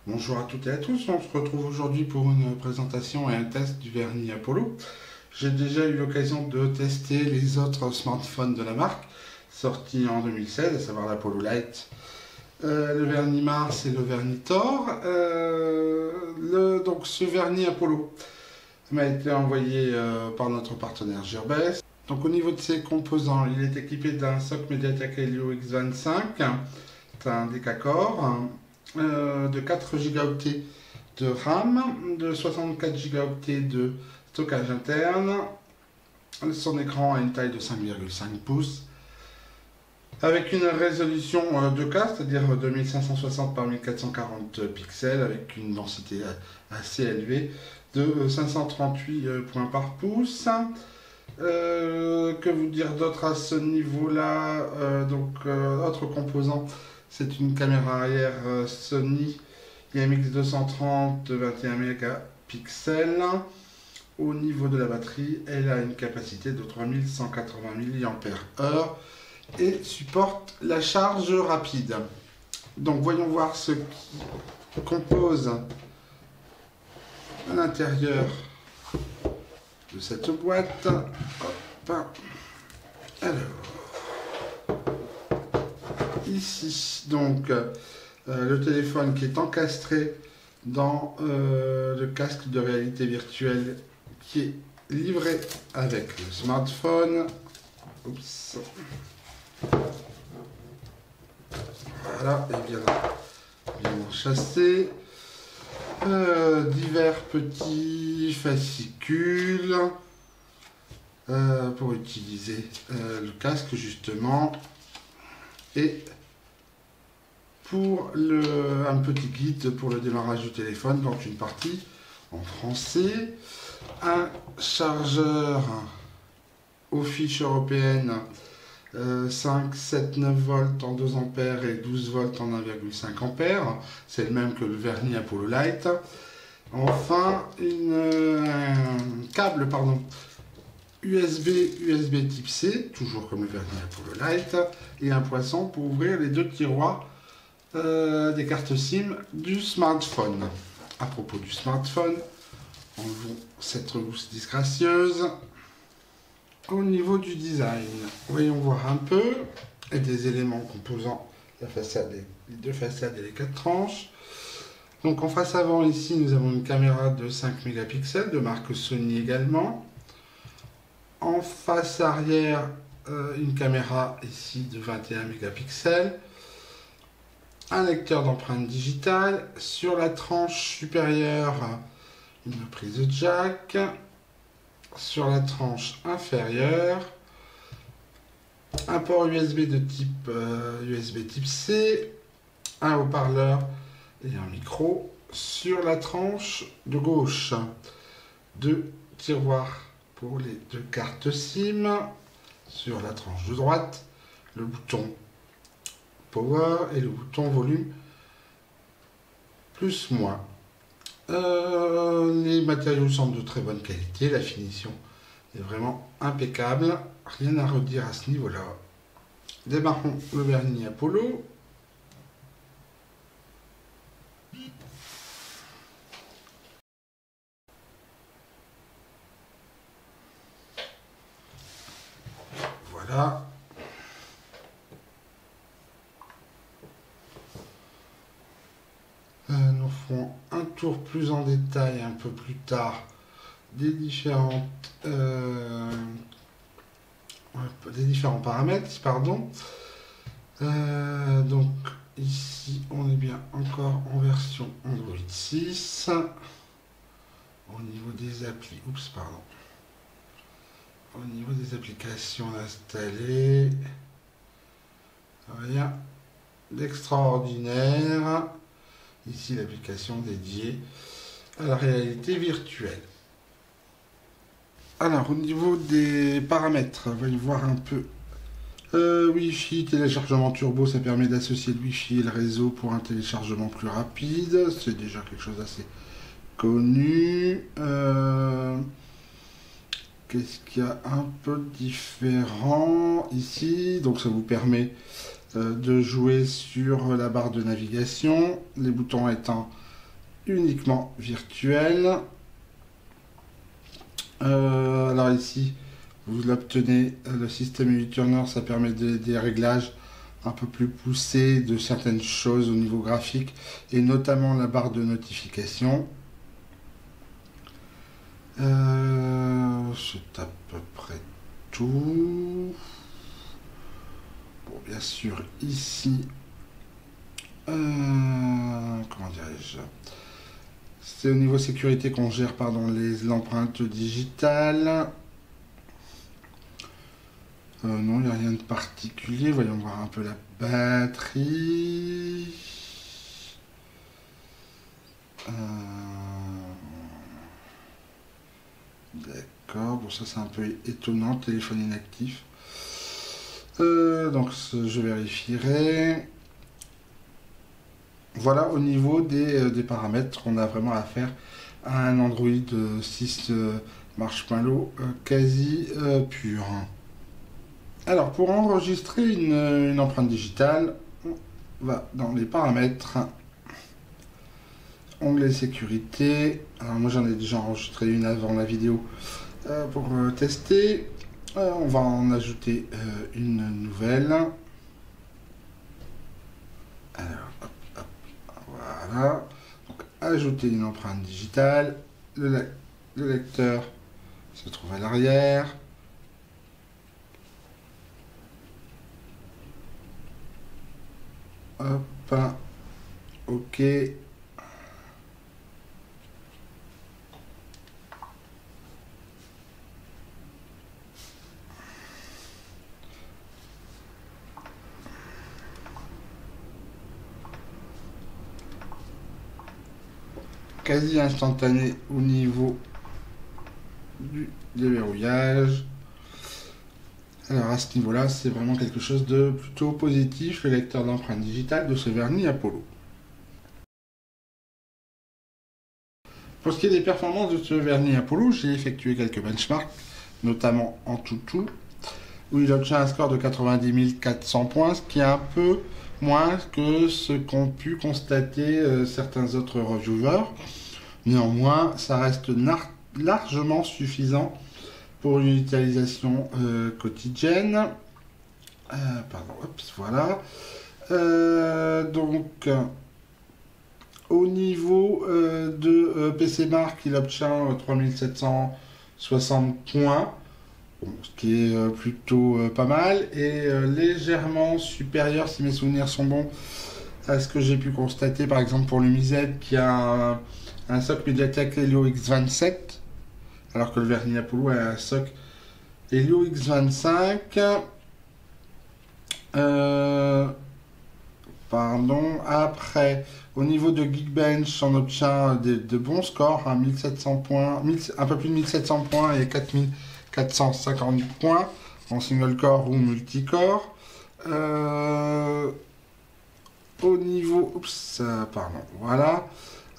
Bonjour à toutes et à tous, on se retrouve aujourd'hui pour une présentation et un test du vernis Apollo. J'ai déjà eu l'occasion de tester les autres smartphones de la marque, sortis en 2016, à savoir l'Apollo Light, le vernis Mars et le vernis Thor. Donc ce vernis Apollo m'a été envoyé par notre partenaire Gearbest. Donc au niveau de ses composants, il est équipé d'un socle Mediatek Helio X25, c'est un décacore, de 4 Go de RAM, de 64 Go de stockage interne. Son écran a une taille de 5,5 pouces avec une résolution 2K, c'est-à-dire 2560 par 1440 pixels, avec une densité assez élevée de 538 points par pouce. Que vous dire d'autre à ce niveau-là? Autre composant, c'est une caméra arrière Sony IMX230 de 21 mégapixels. Au niveau de la batterie, elle a une capacité de 3180 mAh et supporte la charge rapide. Donc voyons voir ce qui compose à l'intérieur de cette boîte. Hop. Alors, ici donc le téléphone qui est encastré dans le casque de réalité virtuelle qui est livré avec le smartphone. Oups. Voilà, et bien enchâssé. Divers petits fascicules pour utiliser le casque justement, et pour un petit guide pour le démarrage du téléphone, donc une partie en français, un chargeur aux fiches européennes 5, 7, 9 volts en 2 ampères et 12 volts en 1,5 ampères, c'est le même que le vernis Apollo Light. Enfin, un câble USB type C, toujours comme le vernis Apollo Light, et un poinçon pour ouvrir les 2 tiroirs des cartes SIM du smartphone. À propos du smartphone, enlevons cette housse disgracieuse. Au niveau du design, voyons voir un peu, et des éléments composant la façade, les 2 façades et les 4 tranches. Donc en face avant ici, nous avons une caméra de 5 mégapixels de marque Sony également. En face arrière, une caméra ici de 21 mégapixels. Un lecteur d'empreintes digitales. Sur la tranche supérieure, une prise jack. Sur la tranche inférieure, un port USB de type USB type C, un haut-parleur et un micro. Sur la tranche de gauche, 2 tiroirs pour les 2 cartes SIM. Sur la tranche de droite, le bouton Power et le bouton Volume plus moins. Les matériaux semblent de très bonne qualité, la finition est vraiment impeccable, rien à redire à ce niveau-là. Démarrons le vernis Apollo. Voilà. Nous ferons un tour plus en détail un peu plus tard des différents paramètres, pardon. Donc ici on est bien encore en version Android 6. Au niveau des applis, au niveau des applications installées, rien d'extraordinaire. Ici l'application dédiée à la réalité virtuelle. Alors au niveau des paramètres, on va y voir un peu. Wi-Fi, téléchargement turbo, ça permet d'associer le Wi-Fi et le réseau pour un téléchargement plus rapide. C'est déjà quelque chose d'assez connu. qu'est-ce qu'il y a un peu différent ici? Donc ça vous permet de jouer sur la barre de navigation, les boutons étant uniquement virtuels. Alors ici, vous l'obtenez, le système U-Turner, ça permet des réglages un peu plus poussés de certaines choses au niveau graphique, et notamment la barre de notification. C'est à peu près tout. Bon, bien sûr, ici, comment dirais-je, c'est au niveau sécurité qu'on gère, pardon, l'empreinte digitale. Non, il n'y a rien de particulier. Voyons voir un peu la batterie. D'accord, bon ça c'est un peu étonnant, téléphone inactif. Donc je vérifierai. Voilà, au niveau des paramètres, on a vraiment affaire à un Android 6 Marshmallow quasi pur. Alors, pour enregistrer une empreinte digitale, on va dans les paramètres, onglet sécurité. Alors, moi j'en ai déjà enregistré une avant la vidéo pour tester. On va en ajouter une nouvelle. Alors, hop, hop, voilà. Donc, ajouter une empreinte digitale. Le lecteur se trouve à l'arrière. Hop, ok. Quasi instantané au niveau du déverrouillage. Alors à ce niveau-là, c'est vraiment quelque chose de plutôt positif, le lecteur d'empreinte digitale de ce vernis Apollo. Pour ce qui est des performances de ce vernis Apollo, j'ai effectué quelques benchmarks, notamment en Antutu, où il obtient un score de 90 400 points, ce qui est un peu moins que ce qu'ont pu constater certains autres reviewers. Néanmoins, ça reste largement suffisant pour une utilisation quotidienne. Pardon, hop, voilà. Donc, au niveau de PC Mark, il obtient 3760 points, bon, ce qui est plutôt pas mal, et légèrement supérieur, si mes souvenirs sont bons, à ce que j'ai pu constater, par exemple pour le Mi Z, qui a un SoC Mediatek Helio X27, alors que le vernis Apollo a un SoC Helio X25. Pardon. Après, au niveau de Geekbench, on obtient de bons scores, hein, 1700 points, un peu plus de 1700 points et 4450 points en single core ou multicore. Au niveau, oups, pardon, voilà.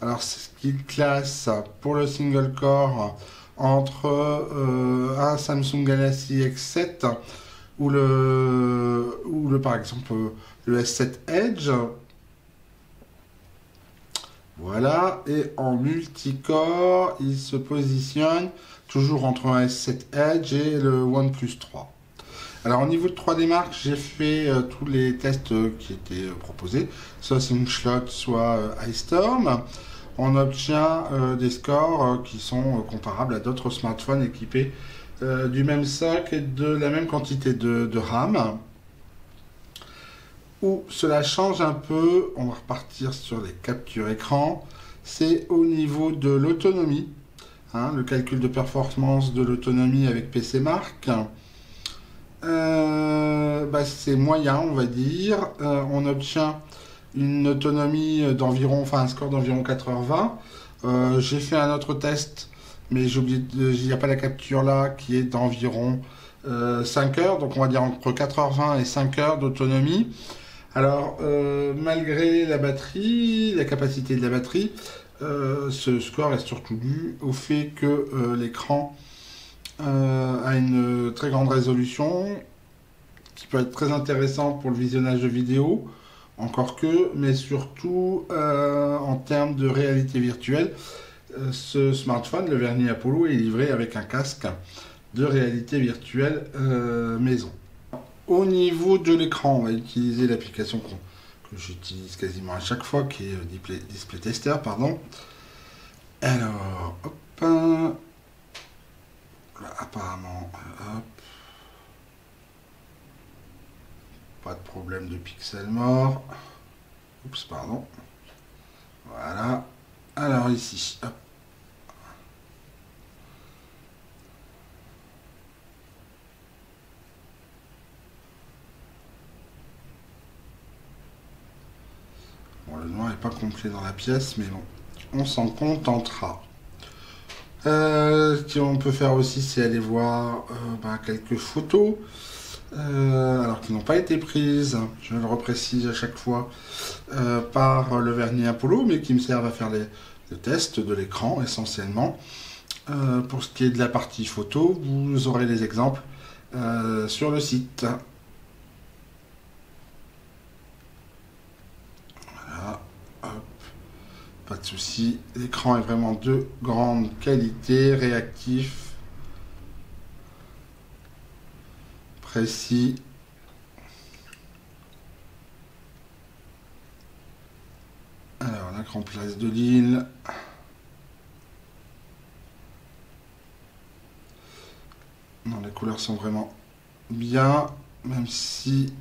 Alors, c'est ce qu'il classe pour le single core entre un Samsung Galaxy S7 ou par exemple le S7 Edge. Voilà, et en multicore, il se positionne toujours entre un S7 Edge et le OnePlus 3. Alors au niveau de 3D Mark, j'ai fait tous les tests qui étaient proposés, soit Slingshot, soit iStorm. On obtient des scores qui sont comparables à d'autres smartphones équipés du même SoC et de la même quantité de RAM. Où cela change un peu, on va repartir sur les captures écran, c'est au niveau de l'autonomie, hein, le calcul de performance de l'autonomie avec PC Mark. C'est moyen, on va dire. On obtient une autonomie d'environ, enfin un score d'environ 4h20. J'ai fait un autre test, mais j'ai oublié, il n'y a pas la capture là, qui est d'environ 5 heures, donc on va dire entre 4h20 et 5 heures d'autonomie. Alors, malgré la batterie, la capacité de la batterie, ce score est surtout dû au fait que l'écran a une très grande résolution, qui peut être très intéressant pour le visionnage de vidéos, encore que, mais surtout en termes de réalité virtuelle, ce smartphone, le Verny Apollo, est livré avec un casque de réalité virtuelle maison. Au niveau de l'écran, on va utiliser l'application que j'utilise quasiment à chaque fois, qui est Display Tester, pardon. Alors, hop, là, apparemment, hop, pas de problème de pixels morts. Oups, pardon. Voilà. Alors ici, hop. Bon, le noir n'est pas complet dans la pièce, mais bon, on s'en contentera. Ce qu'on peut faire aussi, c'est aller voir quelques photos, alors qui n'ont pas été prises, je le reprécise à chaque fois, par le Verny Apollo, mais qui me servent à faire le test de l'écran essentiellement. Pour ce qui est de la partie photo, vous aurez les exemples sur le site. Voilà, hop. Pas de souci, l'écran est vraiment de grande qualité, réactif, précis. Alors, la grande place de Lille. Non, les couleurs sont vraiment bien, même si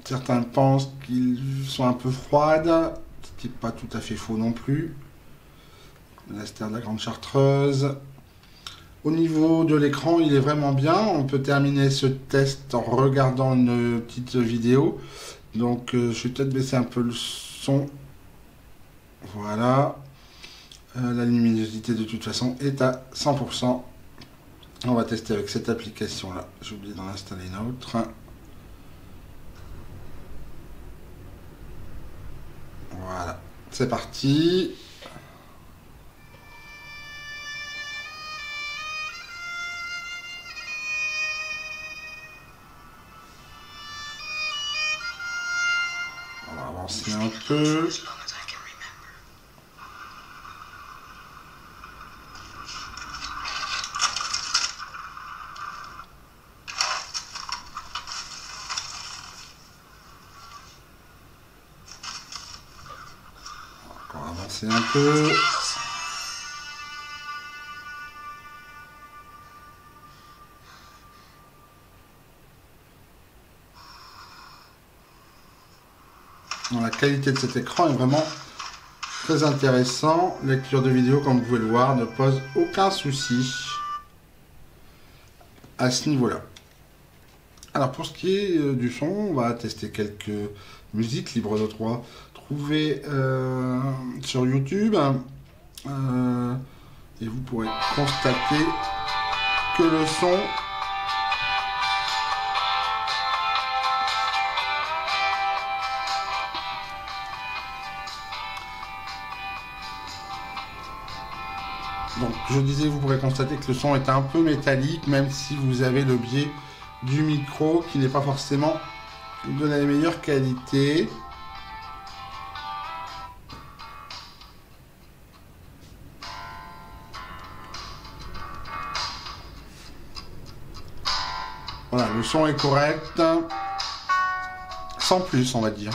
certains pensent qu'ils sont un peu froides, ce qui n'est pas tout à fait faux non plus. La Stère de la Grande Chartreuse. Au niveau de l'écran, il est vraiment bien. On peut terminer ce test en regardant une petite vidéo. Donc, je vais peut-être baisser un peu le son. Voilà. La luminosité, de toute façon, est à 100%. On va tester avec cette application-là. J'ai oublié d'en installer une autre. Voilà. C'est parti. On va avancer un peu. On va avancer un peu. La qualité de cet écran est vraiment très intéressant. Lecture de vidéo, comme vous pouvez le voir, ne pose aucun souci à ce niveau-là. Alors pour ce qui est du son, on va tester quelques musiques libres de droit trouvées sur YouTube. Et vous pourrez constater que le son donc, je disais, vous pourrez constater que le son est un peu métallique, même si vous avez le biais du micro qui n'est pas forcément de la meilleure qualité. Voilà, le son est correct, sans plus, on va dire.